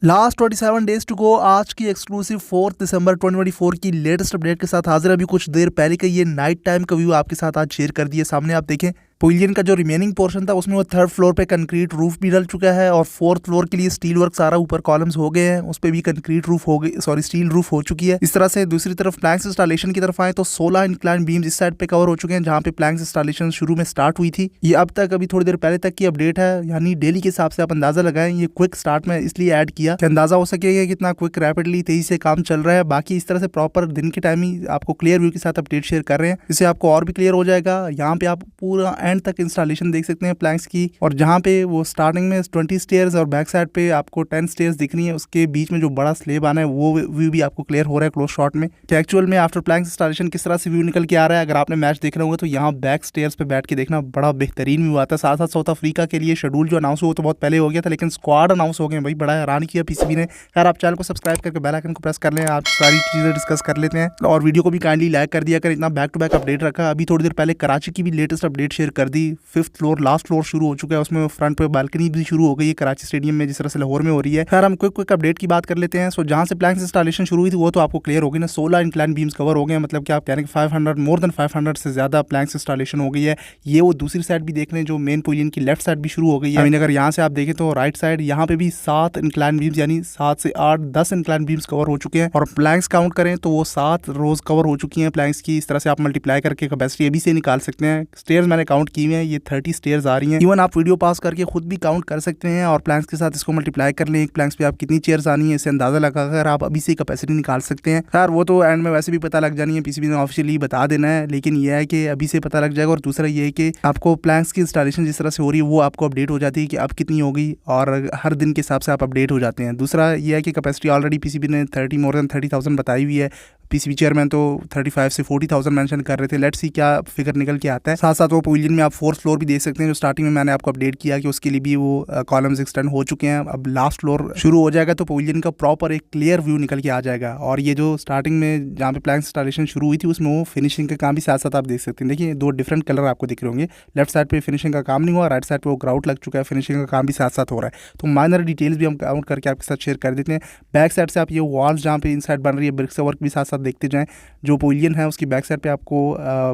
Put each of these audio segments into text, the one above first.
Last 27 days to go. आज की exclusive 4 दिसंबर 2024 की लेटेस्ट अपडेट के साथ हाजिर। अभी कुछ देर पहले का ये नाइट टाइम का व्यू आपके साथ आज शेयर कर दिया। सामने आप देखें पवेलियन का जो रिमेनिंग पोर्शन था उसमें वो थर्ड फ्लोर पे कंक्रीट रूफ भी डल चुका है और फोर्थ फ्लोर के लिए स्टील वर्क सारा ऊपर कॉलम्स हो गए हैं, उस पर भी कंक्रीट रूफ हो गई, सॉरी स्टील रूफ हो चुकी है। इस तरह से दूसरी तरफ प्लैंक्स इंस्टॉलेशन की तरफ आए तो 16 इंक्लाइन बीम्स इस साइड पे कवर हो चुके हैं जहां पे प्लैंक्स इंस्टॉलेशन शुरू में स्टार्ट हुई थी। ये अब तक अभी थोड़ी देर पहले तक की अपडेट है, यानी डेली के हिसाब से आप अंदाजा लगाएं। ये क्विक स्टार्ट में इसलिए ऐड किया कि अंदाजा हो सके कितना क्विक रैपिडली तेजी से काम चल रहा है। बाकी इस तरह से प्रॉपर दिन के टाइम ही आपको क्लियर व्यू के साथ अपडेट शेयर कर रहे हैं, इससे आपको और भी क्लियर हो जाएगा। यहाँ पे आप पूरा एंड तक इंस्टॉलेशन देख सकते हैं प्लैंक्स की, और जहाँ पे वो स्टार्टिंग में 20 स्टेयर्स और बैक साइड पे आपको 10 स्टेयर्स दिख रही है, उसके बीच में जो बड़ा स्लेब आना है वो व्यू भी आपको क्लियर हो रहा है क्लोज शॉट में कि एक्चुअल में आफ्टर प्लैंक्स इंस्टॉलेशन किस तरह से व्यू निकल के आ रहा है। अगर आपने मैच देख रहे होंगे तो यहाँ बैक स्टेयर्स पे बैठ के देखना बड़ा बेहतरीन व्यू आता है। साथ साथ साउथ अफ्रीका के लिए शेड्यूल जो अनाउंस हुआ तो बहुत पहले हो गया था, लेकिन स्क्वाड अनाउंस हो गए भाई, बड़ा हैरान किया पीसीबी ने। यार आप चैनल को सब्सक्राइब करके बेल आइकन को प्रेस कर लें, आप सारी चीजें डिस्कस कर लेते हैं और वीडियो को भी काइंडली लाइक कर दिया कर। इतना बैक टू बैक अपडेट रखा। अभी थोड़ी देर पहले कराची की भी लेटेस्ट अपडेट शेयर कर दी। 5th फ्लोर लास्ट फ्लोर शुरू हो चुका है, उसमें फ्रंट पे बालकनी भी शुरू हो गई है कराची स्टेडियम में, जिस तरह से लाहौर में हो रही है। खैर हम क्विक अपडेट की बात कर लेते हैं। सो जहां से प्लैंक्स इंस्टॉलेशन शुरू हुई थी वो तो आपको क्लियर हो गई ना, 16 इंक्लाइन बीम्स कवर हो गए, मतलब कि आप कह रहे हैं 500 मोर देन 500 से ज्यादा प्लैंक्स इंस्टॉलेशन हो गई है। ये वो दूसरी साइड भी देख लें जो मेन पवेलियन की लेफ्ट साइड भी शुरू हो गई है। अगर यहाँ से आप देखें तो राइट साइड यहाँ पे भी 7 इंक्लाइन बीम्स यानी 7 से 8 10 इंक्लाइन बीम्स कवर हो चुके हैं, और प्लैंक्स काउंट करें तो वो 7 रोज कवर हो चुकी हैं प्लैंक्स की। इस तरह से आप मल्टीप्लाई करके कैपेसिटी अभी से निकाल सकते हैं। स्टेयर्स मैंने काउंट की हुए हैं, ये 30 स्टेयर्स आ रही हैं। इवन आप वीडियो पास करके खुद भी काउंट कर सकते हैं और प्लैंक्स के साथ इसको मल्टीप्लाई कर लें। एक प्लैंक्स पे आप कितनी चेयर्स आनी है इससे अंदाजा लगाकर आप अभी से कैपेसिटी निकाल सकते हैं। खैर वो तो एंड में वैसे भी पता लग जानी है, पीसीबी ने ऑफिशियली बता देना है, लेकिन यह है कि अभी से पता लग जाएगा। और दूसरा ये है कि आपको प्लैंक्स की इंस्टॉलेशन जिस तरह से हो रही है वो आपको अपडेट हो जाती है कि अब कितनी हो गई, और हर दिन के हिसाब से आप अपडेट हो जाते हैं। दूसरा ये है कि कैपेसिटी ऑलरेडी पीसीबी ने मोर देन 30,000 बताई हुई है। पीसीबी चेयरमैन तो 35 से 40,000 मेंशन कर रहे थे। लेट्स सी क्या फिगर निकल के आता है। साथ साथ वो पवेलियन में आप 4th फ्लोर भी देख सकते हैं, जो स्टार्टिंग में मैंने आपको अपडेट किया कि उसके लिए भी वो कॉलम्स एक्सटेंड हो चुके हैं। अब लास्ट फ्लोर शुरू हो जाएगा तो पवेलियन का प्रॉपर एक क्लियर व्यू निकल के आ जाएगा। और ये जो स्टार्टिंग में जहाँ पे प्लैंक्स इंस्टॉलेशन शुरू हुई थी उसमें वो फिनिशिंग का काम भी साथ साथ आप देख सकते हैं। देखिए 2 डिफरेंट कलर आपको दिख रहे होंगे। लेफ्ट साइड पे फिनिशिंग का काम नहीं हुआ, राइट साइड पे वो ग्राउट लग चुका है, फिनिशिंग का काम भी साथ साथ हो रहा है। तो माइनर डिटेल्स भी हम काउंट करके आपके साथ शेयर कर देते हैं। बैक साइड से आप ये वॉल्स जहाँ पे इन साइड बन रही है ब्रिक्स का वर्क भी साथ साथ देखते जाएँ। जो पवेलियन है उसकी बैक साइड पे आपको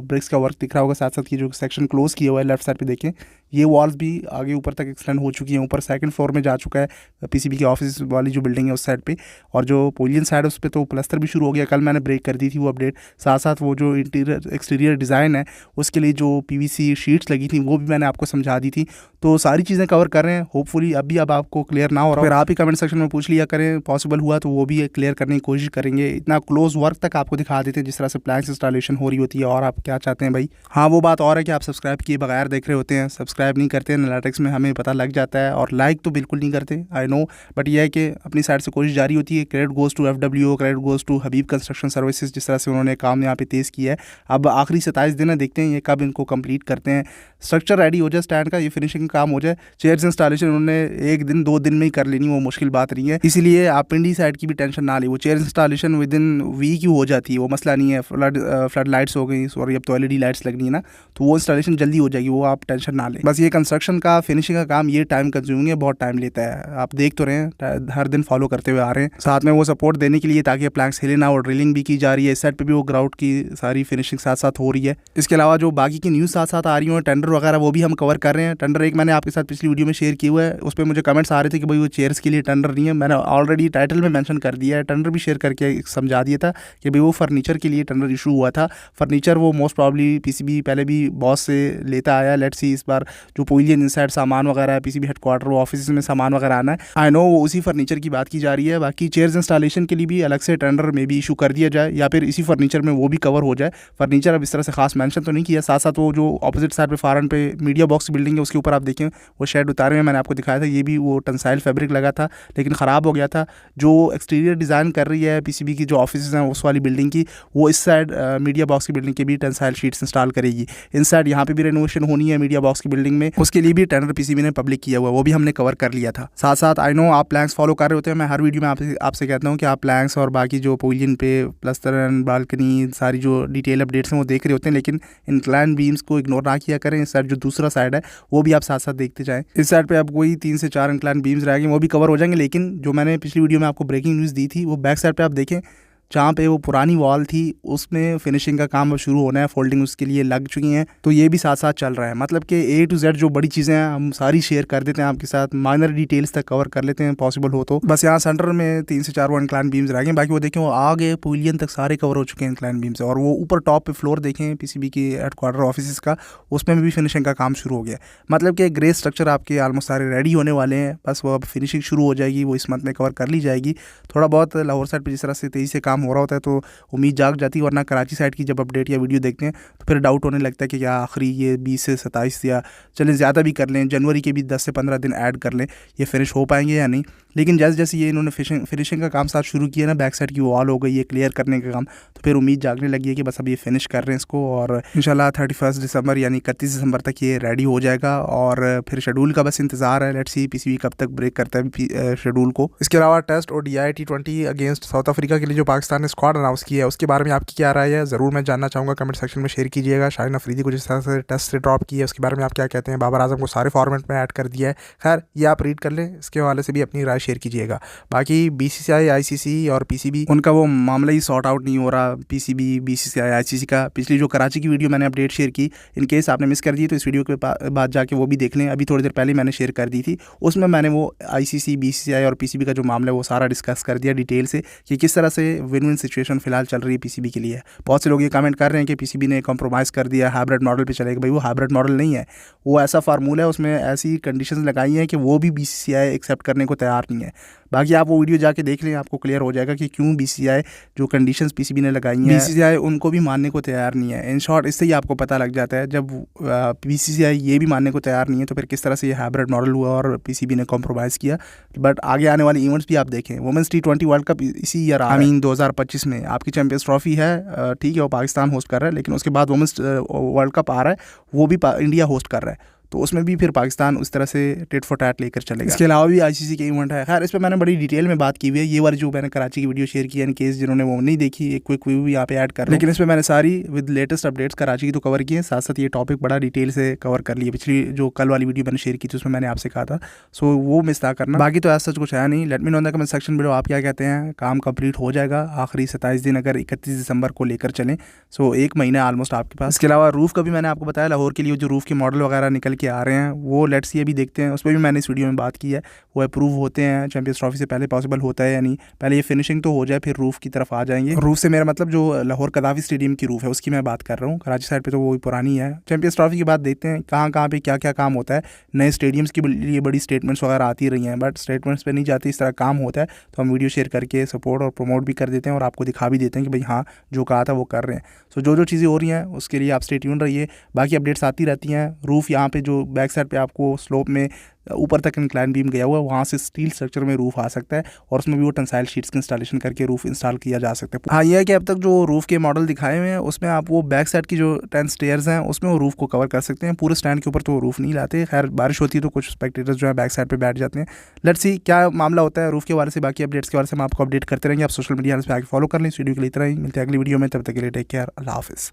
ब्रिक्स का वर्क दिख रहा होगा, साथ साथ ये जो सेक्शन क्लोज किया हुआ है लेफ्ट साइड पे देखें, ये वॉल्स भी आगे ऊपर तक एक्सटेंड हो चुकी हैं। ऊपर 2nd फ्लोर में जा चुका है पीसीबी के ऑफिस वाली जो बिल्डिंग है उस साइड पे, और जो पवेलियन साइड है उस पर तो प्लस्तर भी शुरू हो गया। कल मैंने ब्रेक कर दी थी वो अपडेट। साथ साथ वो जो इंटीरियर एक्सटीरियर डिज़ाइन है उसके लिए जो पीवीसी शीट्स लगी थी वो भी मैंने आपको समझा दी थी। तो सारी चीज़ें कवर कर रहे हैं। होपफुली अब आपको क्लियर ना हो रहा, फिर आप ही कमेंट सेक्शन में पूछ लिया करें, पॉसिबल हुआ तो वो भी क्लियर करने की कोशिश करेंगे। इतना क्लोज वर्क तक आपको दिखा देते हैं जिस तरह से प्लैंक्स इंस्टॉलेशन हो रही होती है। और आप क्या चाहते हैं भाई, हाँ वो बात और है कि आप सब्सक्राइब किए बगैर देख रहे होते हैं, सब्सक्राइब नहीं करते हैं, एनालिटिक्स में हमें पता लग जाता है, और लाइक तो बिल्कुल नहीं करते, आई नो, बट यह है कि अपनी साइड से कोशिश जारी होती है। Credit goes to FWO, credit goes to Habib construction services, जिस तरह से उन्होंने काम यहाँ पे तेज़ किया है। अब आखिरी 27 दिन है, देखते हैं ये कब इनको कंप्लीट करते हैं। स्ट्रक्चर रेडी हो जाए स्टैंड का, ये फिनिशिंग काम हो जाए। चेयर्स इंस्टॉलेशन उन्होंने 1 दिन 2 दिन में ही कर लेनी, वो मुश्किल बात नहीं है, इसीलिए आप पिंडी साइड की भी टेंशन ना ले। वो chairs installation within week ही हो जाती है, वो मसला नहीं है। फ्लड लाइट्स हो गई, सॉरी अब तो LED लाइट्स लगनी है ना, तो वो इंस्टॉलेशन जल्दी हो जाएगी, वो आप टेंशन ना लें। बस ये कंस्ट्रक्शन का फिनिशिंग का काम ये टाइम कंज्यूमिंग है, बहुत टाइम लेता है। आप देख तो रहे हैं, हर दिन फॉलो करते हुए आ रहे हैं। साथ में वो सपोर्ट देने के लिए ताकि प्लैंक्स हिले ना, और ड्रिलिंग भी की जा रही है। इस साइड पे भी वो ग्राउट की सारी फिनिशिंग साथ साथ हो रही है। इसके अलावा जो बाकी की न्यूज़ साथ साथ आ रही हैं, टेंडर वगैरह वो भी हम कवर कर रहे हैं। टेंडर एक मैंने आपके साथ पिछली वीडियो में शेयर किया हुआ है, उस पर मुझे कमेंट्स आ रहे थे कि भाई वो चेयर्स के लिए टेंडर नहीं है। मैंने ऑलरेडी टाइटल में मेंशन कर दिया है, टेंडर भी शेयर करके समझा दिया था कि भाई वो फर्नीचर के लिए टेंडर इशू हुआ था। फर्नीचर वो मोस्ट प्रॉब्ली पीसीबी पहले भी बॉस से लेता आया। लेट्स सी इस बार जो पवेलियन इनसाइड सामान वगैरह है, पीसीबी हेडक्वार्टर ऑफिस में सामान वगैरह आना है, आई नो वो उसी फर्नीचर की बात की जा रही है। बाकी चेयर्स इंस्टॉलेशन के लिए भी अलग से टेंडर में भी इशू कर दिया जाए, या फिर इसी फर्नीचर में वो भी कवर हो जाए। फर्नीचर अब इस तरह से खास मेंशन तो नहीं किया। साथ साथ वो जो ऑपोजिट साइड पे फारन पे मीडिया बॉक्स बिल्डिंग है उसके ऊपर आप देखें वो शेड उतारे हुए, मैंने आपको दिखाया था, ये भी वो टेंसाइल फैब्रिक लगा था लेकिन ख़राब हो गया था। जो एक्सटीरियर डिज़ाइन कर रही है पीसीबी की जो ऑफिस हैं बॉक्स वाली बिल्डिंग की, वो इस साइड मीडिया बॉक्स की बिल्डिंग के भी टेंसाइल शीट्स इंस्टॉल करेगी। इन साइड यहाँ पे भी रेनोवेशन होनी है मीडिया बॉक्स की बिल्डिंग में, उसके लिए भी टेंडर पीसीबी ने पब्लिक किया हुआ है, वो भी हमने कवर कर लिया था। साथ साथ आई नो आप प्लैंक्स फॉलो कर रहे होते हैं, मैं हर वीडियो में आपसे कहता हूँ कि आप प्लैंक्स और बाकी जो पवेलियन पे प्लस्तर एंड बालकनी सारी जो डिटेल अपडेट्स हैं वो देख रहे होते हैं, लेकिन इंक्लाइन बीम्स को इग्नोर ना किया करें। इस साइड जो दूसरा साइड है वो भी आप साथ साथ देखते जाएं। इस साइड पे आप कोई 3 से 4 इंक्लाइन बीम्स रहेंगे, वो भी कवर हो जाएंगे। लेकिन जो मैंने पिछली वीडियो में आपको ब्रेकिंग न्यूज़ दी थी, वो बैक साइड पे आप देखें जहाँ पे वो पुरानी वॉल थी उसमें फिनिशिंग का काम अब शुरू होना है, फोल्डिंग उसके लिए लग चुकी हैं, तो ये भी साथ साथ चल रहा है। मतलब कि A to Z जो बड़ी चीज़ें हैं हम सारी शेयर कर देते हैं आपके साथ, माइनर डिटेल्स तक कवर कर लेते हैं पॉसिबल हो तो। बस यहाँ सेंटर में 3 से 4 वो इंक्लाइन बीम्स रह गए, बाकी वो देखें वो आगे पवेलियन तक सारे कवर हो चुके हैं इंक्लाइन बीम से। और वो ऊपर टॉप पे फ्लोर देखें पीसीबी की हेडक्वार्टर ऑफिस का, उसमें भी फिनिशिंग का काम शुरू हो गया। मतलब कि ग्रे स्ट्रक्चर आपके ऑलमोस्ट सारे रेडी होने वाले हैं, बस वो अब फिनिशिंग शुरू हो जाएगी, वो इस मंथ में कवर कर ली जाएगी। थोड़ा बहुत लाहौर साइड पर जिस तरह से तेज़ी से काम हो रहा होता है तो उम्मीद जाग जाती है, वरना कराची साइड की जब अपडेट या वीडियो देखते हैं तो फिर डाउट होने लगता है कि क्या आखिरी ये 20 से 27 या चलें ज़्यादा भी कर लें, जनवरी के भी 10 से 15 दिन ऐड कर लें, ये फिनिश हो पाएंगे या नहीं। लेकिन जैसे जैसे ये इन्होंने फिनिशिंग का काम साथ शुरू किया ना, बैक साइड की वॉल हो गई ये क्लियर करने का काम, तो फिर उम्मीद जागने लगी है कि बस अब ये फिनिश कर रहे हैं इसको, और इंशाल्लाह 31 दिसंबर यानी 31 दिसंबर तक ये रेडी हो जाएगा। और फिर शेड्यूल का बस इंतजार है, लेट्स सी पीसीबी कब तक ब्रेक करता है शेड्यूल को। इसके अलावा टेस्ट और DI T20 against south Africa के लिए जो पाकिस्तान ने स्क्वाड अनाउंस किया है, उसके बारे में आपकी क्या राय है ज़रूर मैं जानना चाहूँगा, कमेंट सेक्शन में शेयर कीजिएगा। शाहीन अफरीदी को जिस तरह से टेस्ट से ड्रॉप किया है उसके बारे में आप क्या कहते हैं। बाबर आजम को सारे फॉर्मेट में ऐड कर दिया है, खैर ये आप रीड कर लें, इसके हवाले से भी अपनी राय शेयर कीजिएगा। बाकी BCCI ICC और PCB उनका वो मामला ही सॉर्ट आउट नहीं हो रहा, PCB BCCI ICC का। पिछली जो कराची की वीडियो मैंने अपडेट शेयर की, इन केस आपने मिस कर दी तो इस वीडियो के बाद जाके वो भी देख लें, अभी थोड़ी देर पहले मैंने शेयर कर दी थी, उसमें मैंने वो ICC BCCI और PCB का जो मामला है वो सारा डिस्कस कर दिया डिटेल से कि किस तरह से विन विन सिचुएशन फिलहाल चल रही है PCB के लिए। बहुत से लोग ये कमेंट कर रहे हैं कि PCB ने कॉम्प्रोमाइज़ कर दिया, हाइब्रिड मॉडल पे चलेगा। भाई वो हाइब्रिड मॉडल नहीं है, वो ऐसा फार्मूला है, उसमें ऐसी कंडीशंस लगाई हैं कि वो भी BCCI एक्सेप्ट करने को तैयार नहीं है। बाकी आप वो वीडियो जाके देख लें, आपको क्लियर हो जाएगा कि क्यों BCCI जो कंडीशंस PCB ने लगाई हैं BCCI उनको भी मानने को तैयार नहीं है। इन शॉर्ट इससे ही आपको पता लग जाता है, जब BCCI ये भी मानने को तैयार नहीं है तो फिर किस तरह से ये हाइब्रिड मॉडल हुआ और PCB ने कॉम्प्रोमाइज़ किया। बट आगे आने वाले इवेंट्स भी आप देखें, वुमेंस T20 वर्ल्ड कप इसी ईयर आई मीन 2025 में आपकी चैंपियंस ट्रॉफी है, ठीक है वो पाकिस्तान होस्ट कर रहा है, लेकिन उसके बाद वुमेंस वर्ल्ड कप आ रहा है, वो भी इंडिया होस्ट कर रहा है, तो उसमें भी फिर पाकिस्तान उस तरह से टिट फॉर टैट लेकर चलेगा। इसके अलावा भी ICC के इवेंट है, खैर इस पर मैंने बड़ी डिटेल में बात की हुई है, ये वाली जो मैंने कराची की वीडियो शेयर की है, इन केस जिन्होंने वो नहीं देखी एक क्विक व्यू भी यहाँ पे ऐड कर, लेकिन इसमें मैंने सारी विद लेटेस्ट अपडेट्स कराची की तो कवर की है, साथ साथ ये टॉपिक बड़ा डिटेल से कवर कर लिया। पिछली जो कल वाली वीडियो मैंने शेयर की थी उसमें मैंने आपसे कहा था, सो वो मिस ना करना। बाकी तो ऐसा कुछ है नहीं, let me know in the comment section में आप क्या कहते हैं। काम कंप्लीट हो जाएगा आखिरी 27 दिन अगर 31 दिसंबर को लेकर चलें, सो 1 महीना ऑलमोस्ट आपके पास। इसके अलावा रूफ़ का भी मैंने आपको बताया, लाहौर के लिए जो रूफ़ के मॉडल वगैरह निकल के आ रहे हैं वो लेट्स ये भी देखते हैं, उस पर भी मैंने इस वीडियो में बात की है, वो अप्रूव होते हैं चैंपियंस ट्रॉफी से पहले पॉसिबल होता है या नहीं, पहले ये फिनिशिंग तो हो जाए फिर रूफ़ की तरफ आ जाएंगे। रूफ़ से मेरा मतलब जो लाहौर कदाफी स्टेडियम की रूफ़ है उसकी मैं बात कर रहा हूँ, कराची साइड पे तो वो पुरानी है। चैंपियंस ट्रॉफी के बाद देखते हैं कहाँ कहाँ पे क्या क्या काम होता है, नए स्टेडियम्स के लिए बड़ी स्टेटमेंट्स वगैरह आती रही हैं, बट स्टेटमेंट्स पे नहीं जाती, इस तरह काम होता है तो हम वीडियो शेयर करके सपोर्ट और प्रमोट भी कर देते हैं और आपको दिखा भी देते हैं कि भाई हाँ जो कहा था वो कर रहे हैं। सो जो जो चीज़ें हो रही हैं उसके लिए आप स्टे ट्यून रहिए, बाकी अपडेट्स आती रहती हैं। रूफ़ यहाँ पे जो बैक साइड पे आपको स्लोप में ऊपर तक इंक्लाइन बीम गया हुआ है, वहाँ से स्टील स्ट्रक्चर में रूफ़ आ सकता है और उसमें भी वो टेंसाइल शीट्स की इंस्टॉलेशन करके रूफ़ इंस्टॉल किया जा सकता है। हाँ ये है कि अब तक जो रूफ़ के मॉडल दिखाए हुए हैं उसमें आप वो बैक साइड की जो 10 स्टेयर्स हैं उसमें वो रूफ़ को कवर कर सकते हैं, पूरे स्टैंड के ऊपर तो वो रूफ़ नहीं लाते। खैर बारिश होती है तो कुछ स्पेक्टेटर्स जो है बैक साइड पर बैठ जाते हैं। लेट्स सी क्या मामला होता है रूफ़ के बारे से, बाकी अपडेट्स के बारे से हम आपको अपडेट करते रहेंगे। आप सोशल मीडिया पर आगे फॉलो कर लें। इस वीडियो के लिए इतना ही, मिलते हैं अगली वीडियो में, तब तक के लिए टेक केयर, अल्लाह हाफिज़।